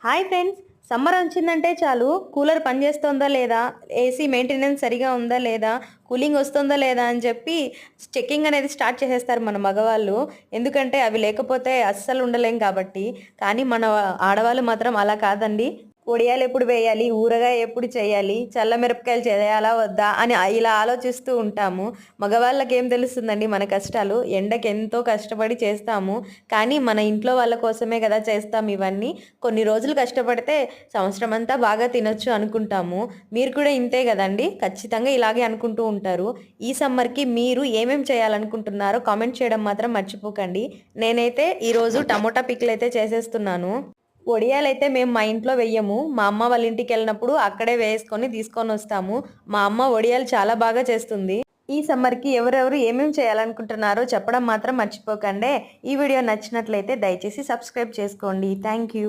Hi friends, summer వచ్చిందంటే చాలు cooler పనిచేస్తుందా లేదా, ఏసీ మెయింటెనెన్స్ సరిగా ఉందా లేదా, కూలింగ్ వస్తుందా లేదా అని చెప్పి చెక్కింగ్ అనేది స్టార్ట్ చేసేస్తారు మన మగవాళ్ళు. ఎందుకంటే అవి లేకపోతే అస్సలు ఉండలేం కాబట్టి. కానీ మన ఆడవాళ్ళు మాత్రం అలా కాదండి. వడియాలు ఎప్పుడు వేయాలి, ఊరగాయ ఎప్పుడు చేయాలి, చల్ల మిరపకాయలు చేయాలా వద్దా అని ఇలా ఆలోచిస్తూ ఉంటాము. మగవాళ్ళకేం తెలుస్తుందండి మన కష్టాలు. ఎండకి ఎంతో కష్టపడి చేస్తాము. కానీ మన ఇంట్లో వాళ్ళ కోసమే కదా చేస్తాం ఇవన్నీ. కొన్ని రోజులు కష్టపడితే సంవత్సరం అంతా బాగా తినొచ్చు అనుకుంటాము. మీరు కూడా ఇంతే కదండి, ఖచ్చితంగా ఇలాగే అనుకుంటూ ఉంటారు. ఈ సమ్మర్కి మీరు ఏమేం చేయాలనుకుంటున్నారో కామెంట్ చేయడం మాత్రం మర్చిపోకండి. నేనైతే ఈరోజు టమోటా పికిల్ అయితే చేసేస్తున్నాను. వడియాలైతే మేము మా ఇంట్లో వెయ్యము. మా అమ్మ వాళ్ళ ఇంటికి వెళ్ళినప్పుడు అక్కడే వేసుకొని తీసుకొని వస్తాము. మా అమ్మ వడియాలు చాలా బాగా చేస్తుంది. ఈ సమ్మర్కి ఎవరెవరు ఏమేమి చేయాలనుకుంటున్నారో చెప్పడం మాత్రం మర్చిపోకండి. ఈ వీడియో నచ్చినట్లయితే దయచేసి సబ్స్క్రైబ్ చేసుకోండి. Thank you.